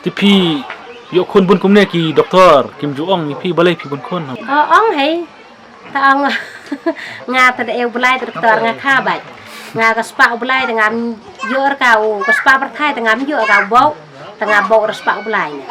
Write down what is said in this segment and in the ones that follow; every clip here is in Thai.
ที่พี่ยกคนบนกลุ่มเนี่ยกี่ด็อกเตอร์กิมจูอ่องมีพี่บาเลยพี่บนคนครับอ่องให้ถ้าอ่องงาแต่เอวบาเลยด็อกเตอร์งาข้าใบงากระสปะบาเลยแต่งามเยอะเก่ากระสปะประเทศแต่งามเยอะเก่าโบแต่งามโบกระสปะบาเลยเนี่ย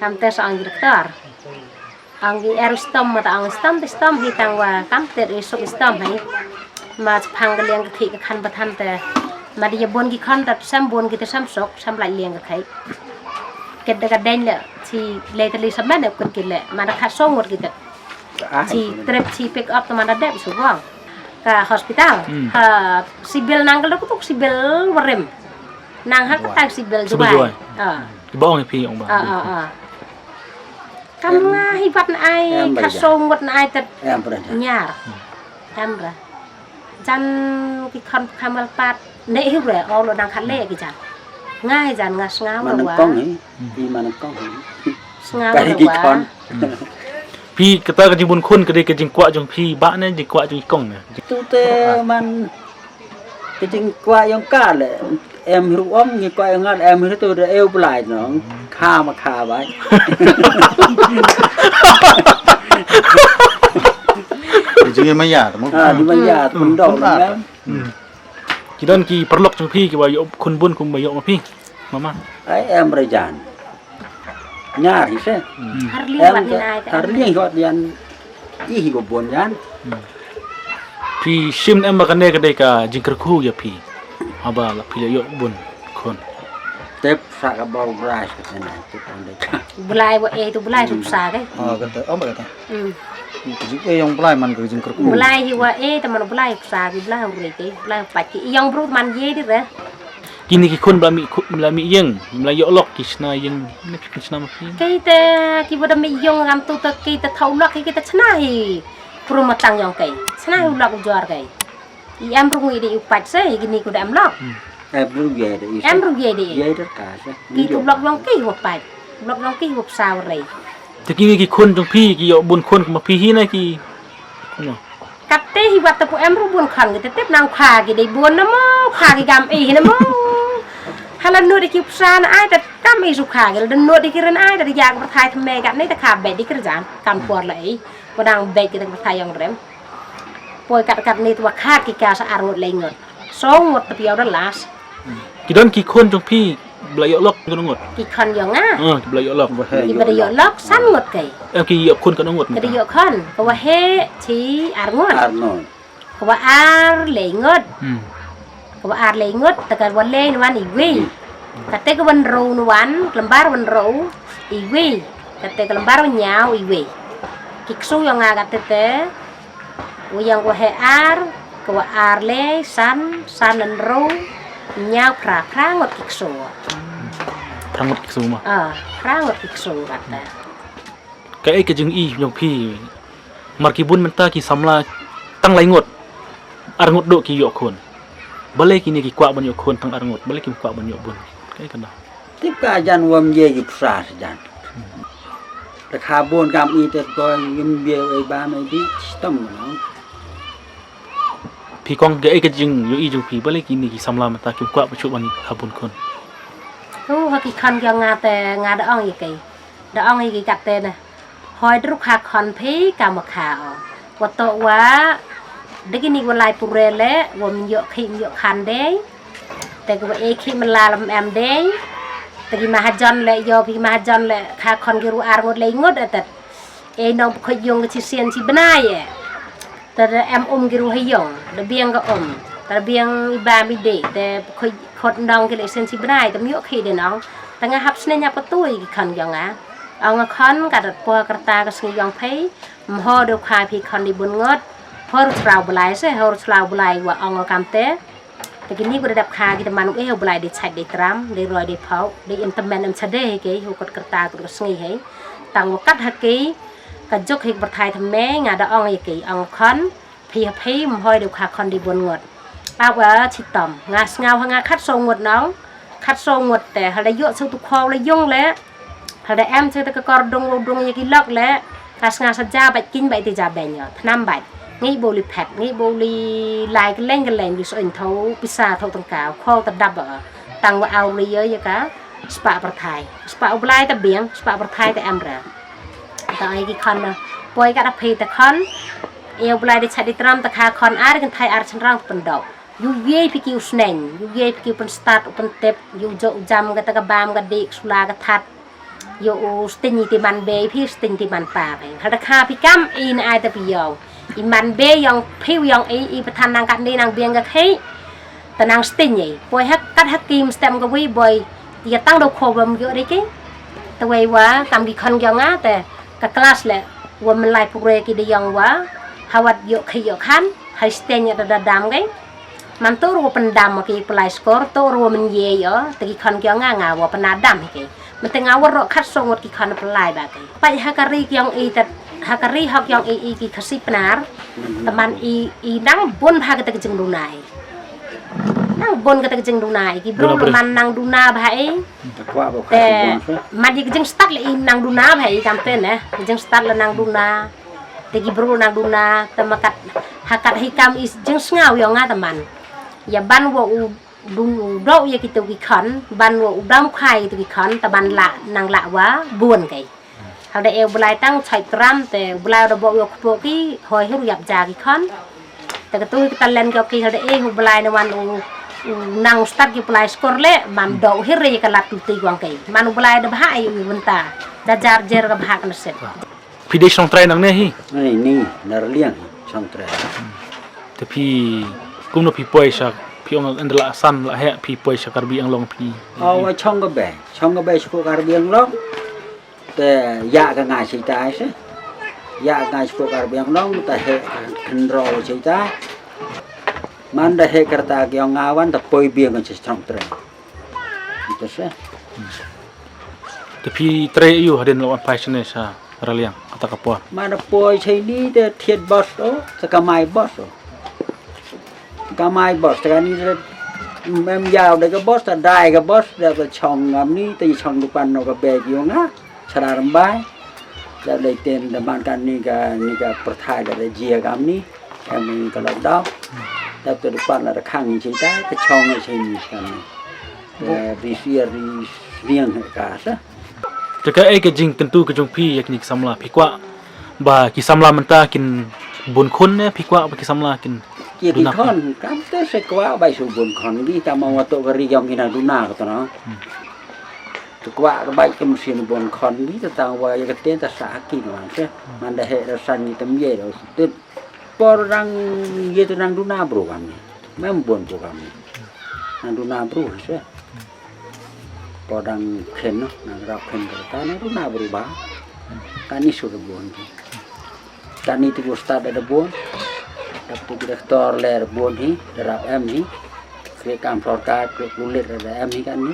ทำเตะสองด็อกเตอร์อ่องกีเอรุสตอมมาแต่อ่องสตอมที่สตอมที่ตั้งว่าคัมเตอร์อิสุกสตอมให้มาพังกันเลี้ยงกะทิกับคันประทันแต่มาดีบนกี่คันแต่ซ้ำบนกี่แต่ซ้ำศกซ้ำไหลเลี้ยงกับใครเกิดกระเด็นเลยที่เลยทะเลสมัยเนี่ยคนกินเลยมาดักขัดส่งหมดกินที่เทรปที่pick up ตัวมันได้ไปสุวรรณke hospital sibil nanggal aku tuh sibil warem nang hak tak sibil juga bohong yaพี่องbang kamu hibat ai kasong buat ai ter nyar emra jan ki kamal pat ne hibre all nang khale ki jan ngai jan ngas ngau wa kong ni mana kong ngau wa พี่กระตากระจิงบนคนกระเดกระจิงกว่าจงพี่บ้านเนี่ยจิงกว่าจงกงเนี่ยตู้เตมันกระจิงกว่ายังกาเลยเอ็มรู้ว่ามีกว่ายังงั้นเอ็มรู้ตัวเอวปลายน้องฆ่ามาฆ่าไว้จริงๆไม่หยาดมั้งไม่หยาดมันดอกแล้วกี่ด้านกี่ประลกจงพี่กี่ว่าโยคนบุญคุมมาโยมาพี่มาไอเอ็มระยานnyari sih, harliang kau dian, ih kau bonjan. พี่ชิมเอ็มมากันเนี่ยกันได้กับจิงกระคู่yaพี่ฮาบาละพี่จะยกบุญคน Tep sak bau beras ke sana, tep ondek. Belai wa itu belai susah ke? Oh kata, oh kata. Jadi yang belai man ke jing kerku. Belai wa teman belai susah ke belai hore ke, belai pati. Yang bro man ye di re. Kini kikun belami yang melayok lok kisna yang ni kisna mapi. Kita pada mi yang ngam tu kita tahu lok kita cenai. Perumah tang yang kai. Cenai lok juar kai. Iam rungi di upat saya gini ku dam lok. Em rugi di. Em rugi di. Ye dah kas. Kita lok yang kai upat. Lok yang kai up sao re. ตะกี้กี่คนตรงพี่กี่บุญคนมาพี่นะกี่เนาะ กัดเตะหิวัตถุemรู้บุญขันกี่เตะนางขากี่ได้บุญนะมั้งขากี่กำอีนะมั้งฮัลโหลนู่นได้คิวซานะไอ้แต่กำอีสุขากี่แล้วนู่นได้คิดเรื่องไอ้แต่อยากมาถ่ายทำไมกันนี่แต่ขาเบ็ดได้กระจานการปวดเลยวันดังเบ็ดกี่แต่มาถ่ายยังเร็มป่วยกัดนี่ตัวขาดกี่กาสะอาดหมดเลยเงินสองหมดตะเพียวด้านล่างกี่ด้านกี่คนตรงพี่บลายลอกกันงดกี่คนอย่างอ่ะบลายลอกกี่บลายลอกสั้นหมดกี่กี่คนกันงดกี่เยอะคนเพราะว่าเฮชีอาร์งดเพราะว่าอาร์เหลงดเพราะว่าอาร์เหลงดแต่การวันเล่นวันอีวีแต่เตะก็วันรูนวันลำบากวันรูอีวีแต่เตะก็ลำบากวันยาวอีวีกิกสู้ยังไงกันเตะว่ายังว่าเฮอาร์ก็ว่าอาร์เล่สั้นนันรูยาวพระงดกิกสู้พระงดกิกสู้มาพระงดกิกสู้กันแต่ก็ไอ้กระจึงอีอย่างพี่มากี่บุญมันตากี่สำลาตั้งไรงดอารงดโดกี่หยกคนบลเลยกี่นี่กี่กว่าบรรยกคนทั้งอารงดบลเลยกี่กว่าบรรยกบุญก็ไอ้กันเนาะที่กาจันวมเย่กิบสาสจันแต่ขาบุญกรรมอีแต่ก็ยังเบี้ยไอ้บ้าไม่ดีต้มเนาะพี่กองก็ไอ้กระจึงอยู่อีจงพี่บลเลยกี่นี่กี่สำลามันตากี่กว่าประชุมวันนี้ขาบุญคนเขากี่คันยังงาแต่งาดองอีกดองอีกกัดเตนะหอยรุกขาคอนพี่กามาขาว่าโตว่าได้กินอีกวันลายปุเรเล่ว่ามันเยอะขี้มันเยอะคันเด้แต่ก็ว่าขี้มันลาลำแอมเด้แต่กินมาฮัจจอนเลยโยพี่มาฮัจจอนเลยขาคอนกิรูอารงดเลยงดแต่น้องเคยยงกับชิเซียนชิบนายแต่แอมกิรูให้ยงแต่เบียงก็แต่เบียงอีบาไม่เด็แต่เคยคนน้องกิเลสเซียนชิบนายแต่ไม่เยอะขี้เด้น้องแต่งาฮับสเนียประตูอีกคันยังเอาเงินคันกัดปัวกระตากระสงยองเพย์มห่อเดือดคายพี่คันดีบุญงดพอเราบลายใช่เราบลายว่าเอาเงินกำเตะแต่กินนี้ก็ได้ดับคายกินมันเอ๋บลายได้ใช้ได้ตรำได้รอยได้เผาได้อินเตอร์แมนชาเดให้กี่หัวกระตากระสงให้ต่างว่ากัดฮักกี่กัดยกให้ประทายทำแม่งาดเอาเงินกี่เอาคันพี่มห่อเดือดคายคันดีบุญงดเอาว่าชิดต่อมงาเงาหางาคัดทรงงดน้องคัดทรงงดแต่อะไรเยอะสุดทุกข้อเลยยุ่งแล้วถ้าได้ใช้ตะกอดดงยังกินล็อกแล้วถ้างานสัจจะไปกินไปที่จะแบ่งเนาะทำไปงี้โบลีแพดงี้โบลีลายกันเล่นดิส่วนเท่าพิซซ่าเท่าต่างกาวข้อตัดดับตั้งว่าเอาเลยเยอะๆกะ สปาประไทยสปาอุบลายแต่เบียงสปาประไทยแต่แอมระแต่ไอ้กี่คนนะป่วยกัดอภัยแต่คนเอวอุบลายได้ใช้ได้ตรำตะคาคนอาร์กันไทยอาร์ชันร่างเป็นดอกยูเย่พิกิวสเนงยูเย่พิกิวเป็นสตาร์ทเป็นเต็บยูโจจำกันตะกบามกันดีสุลากทัดยูสตินีติมันเบย์พี่สตินีติมันป่าไปฮัตคาพิกัมอีนไอแต่พิยองอีมันเบย์ยองพิวยองอีประธานนางกันดีนางเบียงกันให้แต่นางสตินีป่วยฮักกัดฮักกิมสเต็มกับวิบอยอย่าตั้งดอกโคบมเยอะได้กี่แต่ไว้ว่ากำดีคนยองอ่ะแต่กับคลาสแหละว่ามันไล่พวกเรกิดยองว่าฮาวัดเยอะขยอะขันให้สเตนเนี่ยระดับกันมันตัวรัวเป็นดำกี่ปลายสกอร์ตัวรัวมันเย่อแต่กี่คนยองอ่ะว่าเป็นดำกี่มันแต่งเอาว่ารถคัดส่งกี่คนปลายแบบนี้ไปฮักการียองอีแต่ฮักการีฮักยองอีกี่ขสิบนาร์แต่มันอีดังบนพากันตะกจึงดูนายนั่งบนกันตะกจึงดูนายกี่บรูมันนั่งดูนาไปแต่มันยิ่งจึงสตาร์ทเลยนั่งดูนาไปจำเป็นนะจึงสตาร์ทแล้วนั่งดูนาแต่กี่บรูนั่งดูนาแต่มากัดฮักกัดให้กำอีจึงสง่ายองอ่ะแต่มันอย่าบันว่าดูโรยกี่ตัวกี่ขันบันว่าดำไข่ตัวกี่ขันแต่บันละนางละวะบุญไงเขาได้เอวบลายตั้งใช้ตรัมแต่บลายระบบยกพวกที่หอยให้รู้ยับจากกี่ขันแต่ก็ตัวตะเลนกับกี่เขาได้เอวบลายในวันนางสตาร์ทกี่บลายสกอร์เล่มันดอกให้เรียกลัดตุตีกวางไงมันบลายได้บ้าอยู่บนตาดาจารเจอกับบ้ากันเสร็จพี่ได้ช่องไตรนังเนี่ยฮีนี่นารเลี้ยงช่องไตรแต่พี่กุ้งนพี่ป่วยชักพี่องค์อันเดละสั้นละแหะพี่ป่วยชักการบีอังลงพี่เอาไว้ช่องกระแบช่วยการเบียงล้อแต่ยากันง่ายใช่ใจใช่ยาง่ายช่วยการเบียงล้อแต่เหตุขันรอใช่ใจมันได้เหตุกระตากยองงาวันแต่ป่วยเบียงกันใช่ช่องไตรitu sihแต่พี่ไตรอยู่หาเดินละวันไปชนะชาระเลียงอัตกปอดmanaป่วยใช่นี่แต่เทียนบอสโอ้สกามายบอสโอ้กามายบอสแต่การนี้แม่ยาวได้ก็บอสแต่ได้ก็บอสแล้วก็ช่องงามนี้ตีช่องดุปันเราก็เบกอยู่นะชราลำบายแล้วได้เต้นแต่บ้านกันนี่ก็ประทายได้เจียกามนี้แอมมีก็ลำดาวแต่ตัวดุปันเราข้างนี้ใช่ได้แต่ช่องไม่ใช่มีกันรีเรียงกาซะแต่ก็ไอ้กจริงกันตู้กจงพี่อยากนิกสำลาพี่กว่าบ่ากิสำลามันตากินบุญคุณเนี่ยพี่กว่าบ่กิสำลากินกี่คนกันแต่เสกว่าใบสูบบุญคนนี่แต่มาว่าตัวกรียองกินดูนาก็ตัวเนาะตัวกว่าใบกำเสียนบุญคนนี่แต่ต่างว่าอยากเต้นแต่สากินว่าใช่มันได้เหตุสันนี่ตั้มเย่เราตึ๊ดพอรังเย่ตัวรังดูนาบรูกันนี่แม่บุญบรูกันนี่รังดูนาบรูใช่พอดังเข็นเนาะนางรับเข็นแต่ตอนนั้นรู้น่าบริบาการนี้สุดบุญการนี้ที่กูสตาร์ทได้บุญดับที่direktor ler buon hi darab em hi krekam prokar kulit ada em hi kan ni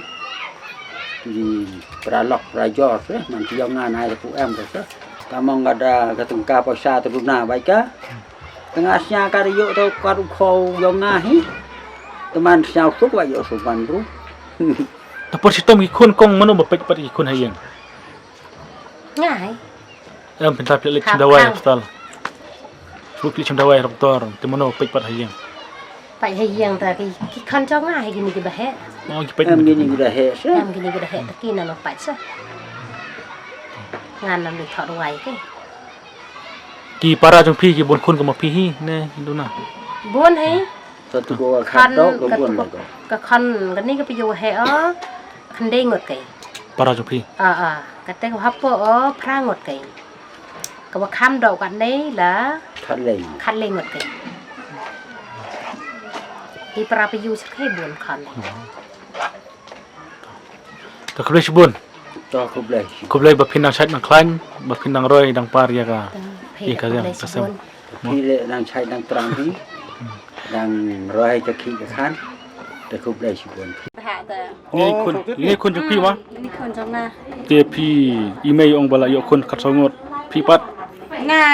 di pralok prajor man ki yong ngan ai ku em terus kamong ada ketengka posa teruna baika tengahnya karyo to karu khou yong nga hi teman siau suk wa yo suban broแต่พอชิตมีคนกงมันบ่เป็ดปฏิคนให้ยังง่ายเป็นตาเปลิดชิมดาวายสตอลฟุกลิชิมดาวายรับตัวแต่มันบ่เป็ดปฏิยังไปให้ยังแต่กี่คันจ้องง่ายกินกี่บะเฮะกินกี่บะเฮะใช่กินกี่บะเฮะตะกี้นั่นเราไปซะงานนั้นเลยถอดไว้กี่ปาราจงพี่กี่บนคนกับมาพี่ฮีเนี่ยดูนะบนให้ตัวกูขัดดอกก็บนก็คันกันนี่ก็ไปอยู่เฮะคันได้งดไก่ปาราจงพี่ก็แต่ฮับเปอพระงดไก่ก็ว่าค้ำดอกกันนี้ละคันเลยงดไก่ที่ปราไปอยู่สักแค่บนคันแต่คุบเลยชิบุนต่อคุบเลยแบบพินนางชัดนางคลังแบบพินนางรอยนางปาริยากาอีกอะไรอย่างเงี้ยพี่เลยนางชัยนางตรังพี่นางรอยจะขี้กับขันแต่คุบเลยชิบุนนี่คนจงพี่วะนี่คนจงนะเดี๋ยวพี่อีเมย์องบาลายคนขัดสงดพี่ปัดง่า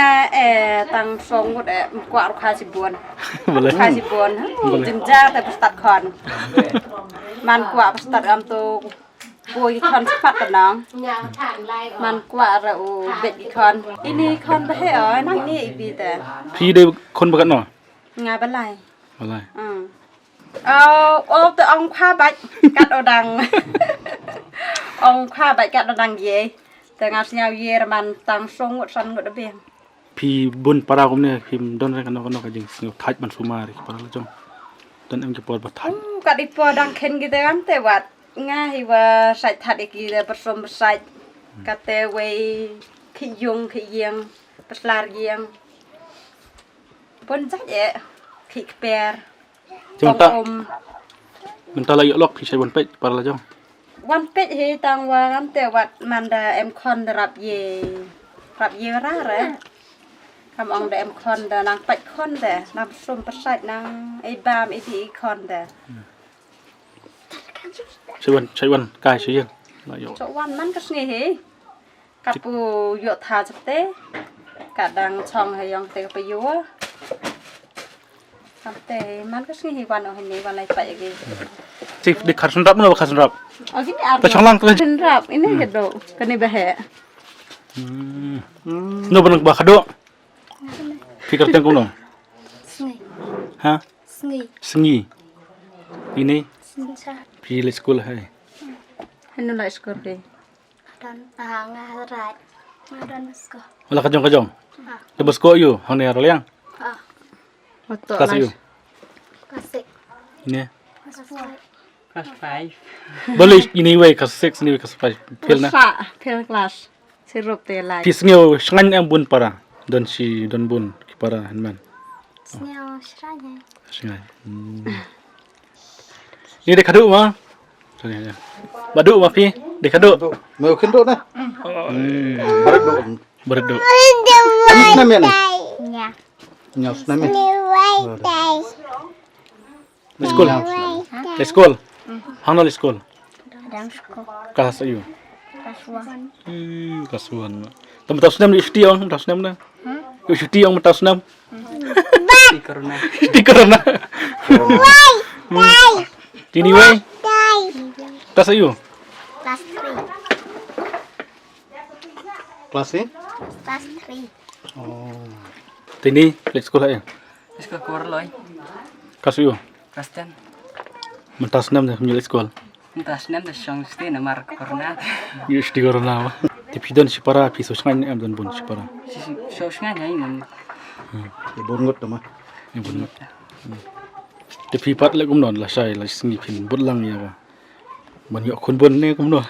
ตังสงดกว่าคาสิบุนคาสิบุนจิมจ้าแต่ตัดคอนมันกว่าตัดอัมโตปุยคอนปัดกับน้องมันกว่าเราเบ็ดคอนอีนี่คอนไปให้อ๋อนั่งนี่อีกปีแต่พี่ได้คนประกันหน่อยงานเป็นไรเอาแต่องผ้าใบกัดเอาดัง ông khoa bài cạn đang dễแต่งานยาวเยอรมันตังทรงหมดสันหมดระเบียง พี่บุญปารากมเนี่ยพี่ดอนกันนอกจึงสิงทัดมันสุมาริปาราจงดอนเอ็มจะปวดบัดทัด ก็ได้พอดังเข็นกี่เดือนแต่ว่าง่ายว่าใส่ทัดอีกกี่ผสมใส่ก็แต่ไว้ขี้ยุงขี้เยียงปลาเยียงปนจัดเอะขี้เปียร์ จงตามันตาลายลอกพี่ใช้บนเป็ดปาราจง วันเป็ดเฮตังว่ากันแต่ว่ามันได้เอ็มคอนรับเยร่าแหละคำองได้เอ็มคอนได้นางเป็ดคอนแต่นางผสมประสาทนางไอ้บามไอ้ดีคอนแต่ ใช้วันกายใช้ยังลาย chỗวันมันก็งี้เฮกับปูหยดทาจับเต้กะดังช่องให้ยองเตะไปยัวกับเต้มันก็งี้วันเอาให้นี้วันอะไรไปอีก สิเด็กขัดสันรับมั้ยขัดสันรับ เอาที่นี่อาบ แต่ช่องล่างตัว ขึ้นรับอันนี้กระโดดกันนี่ไปแห่ โนบันบาคาโดพี่กระเตียงกุ้งหนอง Sni. ฮะ Sni. สงีปีนี้ Sincha. พี่เลสกุลให้ ให้นุ่นไลสกุลดี Dan ngarai. Ngadan sko. เวลากระจงแต่บสโกอยู่ห้องเนี่ยเราเลี้ยง Ah. มาตัว กาสอยู่ Kasih. เนี่ย Kasih. บลิอินี่เว้ยคัสเซ็กนี่เว้ยคัสไปเพิลนะ สะเพลกลาสสิรูปเตลาย พี่สงียวช่างอันบุญปาราดอนชีดอนบุญกิปาราเห็นมัน Sniau shranya. ช่างนี่เด็กขัดุมาช่างไงมาดุมาพี่เด็กขัดุ Mau kendo na. Barat do. บริดุ Na men. Nya. Nyos na men. Let's go. Let's go. Hang no let's go. Dan sko. Kas ayu. Kasuan. Kasuan. Tam tahu senam di isti orang, tahu senam na. Isti orang tahu senam. Isti karena. Tini wei. Tas ayu. Kelas 3. Kelas ni? Kelas 3. Oh. Tini let's go lah ya. Ska keluar loy. Kas ayu. Kasten. Mentas senam dah menjadi let's go. Entas nem de chong sti na mar korna. Isti karena. Tapi don si para piso sengan em don bun si para. So snga nyai nan. Bongot nama. Em bun. Tapi pat lek gum non lah sai lah sengi pin bun lang ya ba. Ban yo kun bun ne gum no.